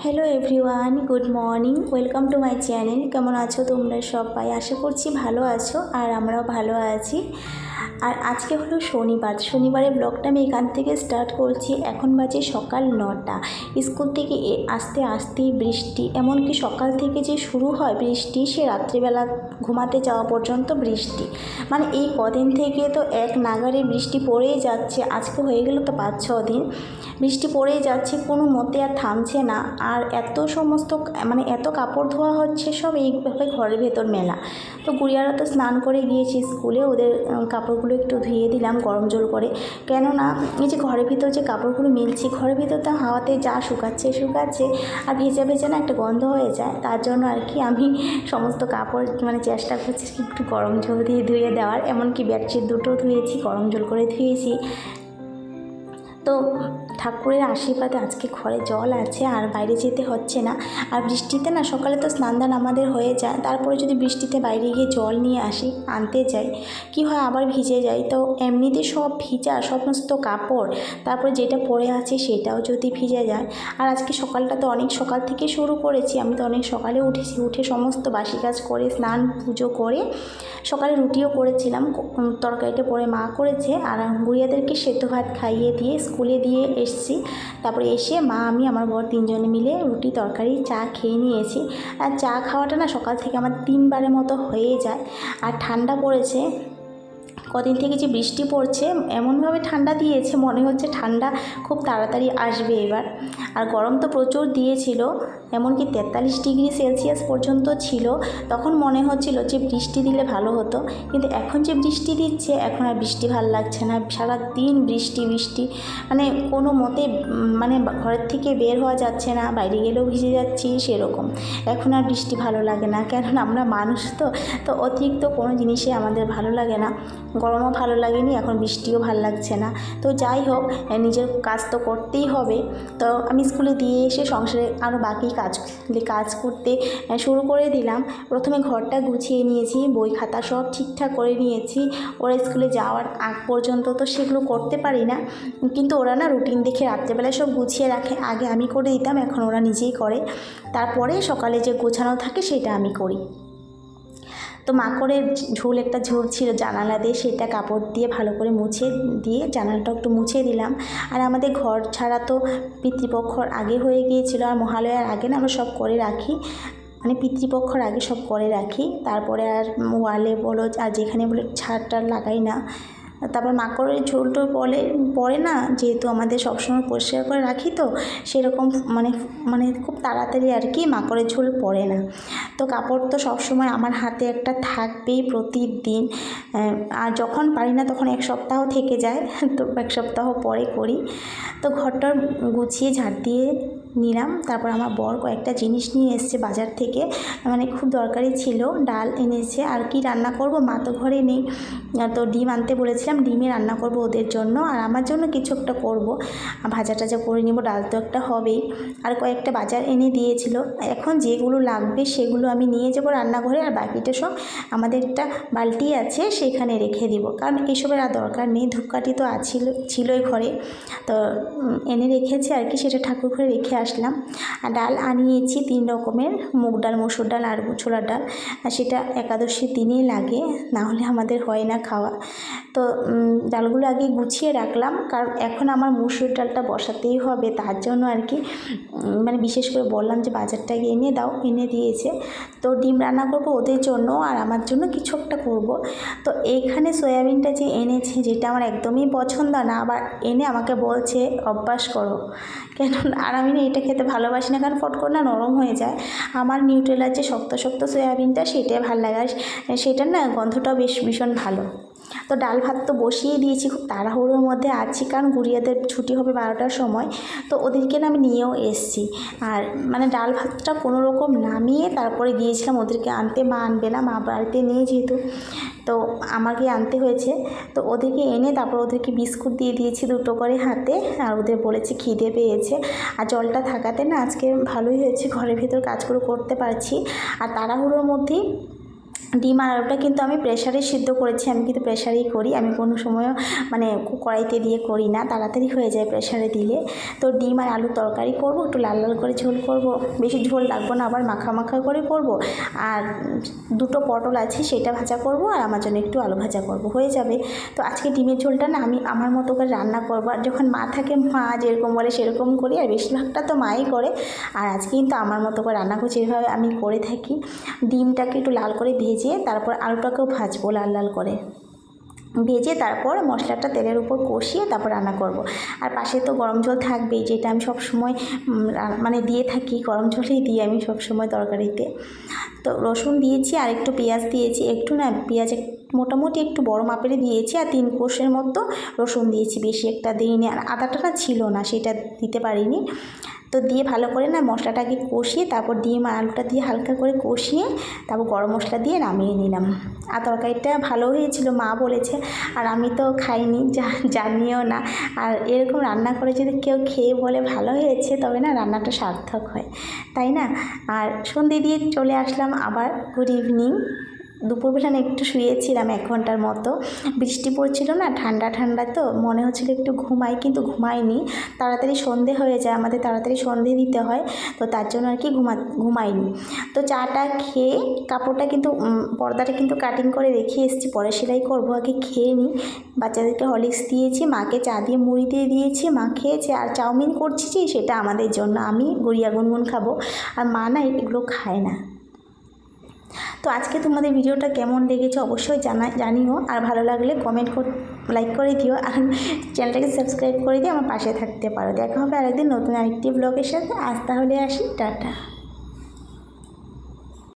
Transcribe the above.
Hello everyone, good morning. Welcome to my channel. কেমন আছো তোমরা সবাই? আশা করছি ভালো আছো, আর আমরাও ভালো আছি। আর আজকে হলো শনিবারের ব্লগটা আমি এখান থেকে স্টার্ট করছি। এখন বাজে সকাল 9টা। স্কুল থেকে আসতে আসতেই বৃষ্টি, এমনকি সকাল থেকে যে শুরু হয় বৃষ্টি, সে রাত্রিবেলা ঘুমাতে যাওয়া পর্যন্ত বৃষ্টি। মানে এই কদিন থেকে তো এক নাগারে বৃষ্টি পড়েই যাচ্ছে। আজকে হয়ে গেল তো 5-6 দিন বৃষ্টি পড়েই যাচ্ছে, কোনো মতে আর থামছে না। আর এত সমস্ত এত কাপড় ধোয়া হচ্ছে, সব এইভাবে ঘরের ভেতর মেলা। তো গুড়িয়ারা তো স্নান করে গিয়েছি স্কুলে, ওদের কাপড়গুলো একটু ধুয়ে দিলাম গরম জল করে। কেননা এই যে ঘরের ভিতর যে কাপড়গুলো মিলছি, ঘরের ভিতর তো হাওয়াতে যা শুকাচ্ছে আর ভেজা ভেজা না একটা গন্ধ হয়ে যায়। তার জন্য আর কি আমি সমস্ত কাপড় চেষ্টা করছি একটু গরম জল দিয়ে ধুয়ে দেওয়ার। এমনকি বেডশিট দুটো ধুয়েছি, গরম জল করে ধুয়েছি। তো ঠাকুরের আশীর্বাদে আজকে ঘরে জল আছে আর বাইরে যেতে হচ্ছে না। আর বৃষ্টিতে না সকালে তো স্নান দান আমাদের হয়ে যায়, তারপরে যদি বৃষ্টিতে বাইরে গিয়ে জল নিয়ে আসি, আনতে যাই, কি হয় আবার ভিজে যাই। তো এমনিতে সব ভিজা সমস্ত কাপড়, তারপরে যেটা পরে আছে সেটাও যদি ভিজে যায়। আর আজকে সকালটা তো অনেক সকাল থেকে শুরু করেছি, আমি তো অনেক সকালে উঠেছি। উঠে সমস্ত বাসি কাজ করে স্নান পুজো করে সকালে রুটিও করেছিলাম, তরকারিটা পরে মা করেছে। আর গুড়িয়াদেরকে সেদ্ধ ভাত খাইয়ে দিয়ে স্কুলে দিয়ে এসেছি। তারপরে এসে মা, আমি, আমার বর তিনজনে মিলে রুটি তরকারি চা খেয়ে নিয়েছি। আর চা খাওয়াটা না সকাল থেকে আমার 3বারের মতো হয়ে যায়। আর ঠান্ডা পড়েছে কদিন থেকে, যে বৃষ্টি পড়ছে এমনভাবে ঠান্ডা দিয়েছে, মনে হচ্ছে ঠান্ডা খুব তাড়াতাড়ি আসবে এবার। আর গরম তো প্রচুর দিয়েছিল, এমনকি 43 ডিগ্রি সেলসিয়াস পর্যন্ত ছিল। তখন মনে হচ্ছিল যে বৃষ্টি দিলে ভালো হতো, কিন্তু এখন যে বৃষ্টি দিচ্ছে এখন আর বৃষ্টি ভালো লাগছে না। সারা দিন বৃষ্টি কোনো মতে ঘরের থেকে বের হওয়া যাচ্ছে না, বাইরে গেলেও ভিজে যাচ্ছি সেরকম। এখন আর বৃষ্টি ভালো লাগে না, কেননা আমরা মানুষ তো অতিরিক্ত কোনো জিনিসই আমাদের ভালো লাগে না। গরমও ভালো লাগেনি, এখন বৃষ্টিও ভালো লাগছে না। তো যাই হোক, নিজের কাজ তো করতেই হবে। তো আমি স্কুলে দিয়ে এসে সংসারে আরও বাকি কাজ করতে শুরু করে দিলাম। প্রথমে ঘরটা গুছিয়ে নিয়েছি, বই খাতা সব ঠিকঠাক করে নিয়েছি। ওরা স্কুলে যাওয়ার আগ পর্যন্ত তো সেগুলো করতে পারি না, কিন্তু ওরা না রুটিন দেখে রাত্রেবেলায় সব গুছিয়ে রাখে। আগে আমি করে দিতাম, এখন ওরা নিজেই করে। তারপরে সকালে যে গোছানো থাকে সেটা আমি করি। তো মাকড়ের একটা ঝুল ছিল জানালা দিয়ে, সেটা কাপড় দিয়ে ভালো করে মুছে দিয়ে জানালাটা একটু মুছে দিলাম। আর আমাদের ঘর ছাড়া তো পিতৃপক্ষর আগে হয়ে গিয়েছিল, আর মহালয়ার আগে না আমরা সব করে রাখি, পিতৃপক্ষর আগে সব করে রাখি। তারপরে আর ওয়ালে বলো আর যেখানে বলে ছাদটা লাগাই না। তারপর মাকড়ের ঝোলটো পড়ে না, যেহেতু আমাদের সবসময় পরিষ্কার করে রাখি, তো সেরকম খুব তাড়াতাড়ি আর কি মাকড়ের ঝোল পড়ে না। তো কাপড় তো সবসময় আমার হাতে একটা থাকবেই প্রতিদিন। আর যখন পারি না তখন 1 সপ্তাহ থেকে যায়, তো 1 সপ্তাহ পরে করি। তো ঘরটা গুছিয়ে ঝাড় দিয়ে নিলাম। তারপর আমার বর কয়েকটা জিনিস নিয়ে এসছে বাজার থেকে, খুব দরকারি ছিল। ডাল এনেছে, আর কি রান্না করব, মা তো ঘরে নেই। তো ডিম আনতে বলেছিলাম, ডিমে রান্না করব ওদের জন্য, আর আমার জন্য কিছু একটা করব, ভাজা টাজা করে নিব, ডাল তো একটা হবেই। আর কয়েকটা বাজার এনে দিয়েছিল, এখন যেগুলো লাগবে সেগুলো আমি নিয়ে যাব রান্নাঘরে, আর বাকিটা সব আমাদের একটা বালতি আছে সেখানে রেখে দিব, কারণ এসবের আর দরকার নেই। ধূপকাঠি তো ছিলই ঘরে, তো এনে রেখেছি আর কি, সেটা ঠাকুর ঘরে রেখে আসলাম। আর ডাল আনিয়েছি 3 রকমের, মুগ ডাল, মসুর ডাল আর ছোলার ডাল। আর সেটা একাদশীর দিনেই লাগে, না হলে আমাদের হয় না খাওয়া। তো ডালগুলো আগে গুছিয়ে রাখলাম, কারণ এখন আমার মসুর ডালটা বসাতেই হবে। তার জন্য আর কি বিশেষ করে বললাম যে বাজারটা গিয়ে এনে দাও, এনে দিয়েছে। তো ডিম রান্না করব ওদের জন্য, আর আমার জন্য কিছু একটা করব। তো এইখানে সয়াবিনটা যে এনেছে, যেটা আমার একদমই পছন্দ না, আবার এনে আমাকে বলছে অভ্যাস করো, কেন আর আমি না এটা খেতে ভালোবাসি না, কারণ ফট করে না নরম হয়ে যায়। আমার নিউট্রেলার যে শক্ত শক্ত সয়াবিনটা, সেটাই ভালো লাগে, আর সেটার না গন্ধটাও ভীষণ ভালো। তো ডাল ভাত তো বসিয়ে দিয়েছি, খুব তাড়াহুড়োর মধ্যে আছি, কারণ গুড়িয়াদের ছুটি হবে 12টার সময়। তো ওদেরকে না আমি নিয়েও এসেছি। আর ডাল ভাতটা কোনো রকম নামিয়ে তারপরে গিয়েছিলাম ওদেরকে আনতে। মা আনবে না, মা বাড়িতে নেই যেহেতু, তো আমাকে আনতে হয়েছে। তো ওদেরকে এনে তারপর ওদেরকে বিস্কুট দিয়ে দিয়েছি 2টো করে হাতে, আর ওদের বলেছি খিদে পেয়েছে। আর জলটা থাকাতে না আজকে ভালোই হয়েছে, ঘরের ভেতর কাজগুলো করতে পারছি। আর তাড়াহুড়োর মধ্যেই ডিম আর আলুটা কিন্তু আমি প্রেশারে সিদ্ধ করেছি, আমি কিন্তু প্রেশারেই করি, আমি কোনো সময়ও মানে কড়াইতে দিয়ে করি না, তাড়াতাড়ি হয়ে যায় প্রেশারে দিলে। তো ডিম আর আলুর তরকারি করব, একটু লাল লাল করে ঝোল করব, বেশি ঝোল রাখবো না, আবার মাখা মাখা করে করব। আর দুটো পটল আছে সেটা ভাজা করব, আর আমার জন্য একটু আলু ভাজা করব, হয়ে যাবে। তো আজকে ডিমের ঝোলটা না আমি আমার মতো করে রান্না করব, আর যখন মা থাকে মা যেরকম বলে সেরকম করি, আর বেশিরভাগটা তো মাই করে। আর আজকে কিন্তু আমার মতো করে রান্না করছি, যেভাবে আমি করে থাকি। ডিমটাকে একটু লাল করে ভেজে তারপর আলুটাকেও ভাজবো লাল লাল করে, ভেজে তারপর মশলাটা তেলের উপর কষিয়ে তারপর রান্না করব। আর পাশে তো গরম জল থাকবেই, যেটা আমি সব সময় মানে দিয়ে থাকি, গরম জলেই দিই আমি সব সময় তরকারিতে। তো রসুন দিয়েছি আর একটু পেঁয়াজ দিয়েছি, একটু না পেঁয়াজ মোটামুটি একটু বড় মাপের দিয়েছি, আর 3 কোষের মতো রসুন দিয়েছি, বেশি একটা দিইনি। আর আদাটা না ছিল না, সেটা দিতে পারিনি। তো দিয়ে ভালো করে না মশলাটাকে কষিয়ে তারপর ডিম আর আলুটা দিয়ে হালকা করে কষিয়ে তারপর গরম মশলা দিয়ে নামিয়ে নিলাম। আর তরকারিটা ভালো হয়েছিল মা বলেছে, আর আমি তো খাইনি, জানিও না। আর এরকম রান্না করে যদি কেউ খেয়ে বলে ভালো হয়েছে, তবে না রান্নাটা সার্থক হয়, তাই না? আর সন্ধে দিয়ে চলে আসলাম আবার। Good evening. দুপুরবেলা না একটু শুয়েছিলাম 1 ঘন্টার মতো, বৃষ্টি পড়ছিল না, ঠান্ডা ঠান্ডা, তো মনে হচ্ছিল একটু ঘুমাই, কিন্তু ঘুমাইনি। তাড়াতাড়ি সন্ধে হয়ে যায়, আমাদের তাড়াতাড়ি সন্ধে দিতে হয়, তো তার জন্য আর কি ঘুমাইনি। তো চাটা খেয়ে কাপড়টা কিন্তু পর্দাটা কিন্তু কাটিং করে রেখে এসেছি, পরে সেলাই করবো, আগে খেয়ে নিই। বাচ্চাদেরকে হরলিক্স দিয়েছি, মাকে চা দিয়ে মুড়ি দিয়ে দিয়েছি, মা খেয়েছে। আর চাউমিন করছি যে সেটা আমাদের জন্য, আমি গুড়িয়া গুনগুন খাবো, আর মা না এগুলো খায় না। তো আজকে তোমাদের ভিডিওটা কেমন লেগেছে অবশ্যই জানিও, আর ভালো লাগলে কমেন্ট লাইক করে দিও, আর চ্যানেলটাকে সাবস্ক্রাইব করে দিয়ে আমার পাশে থাকতে পারো। দেখা হবে আরেকদিন নতুন আরেকটি ব্লগের সাথে। আজ তাহলে আসি, টাটা।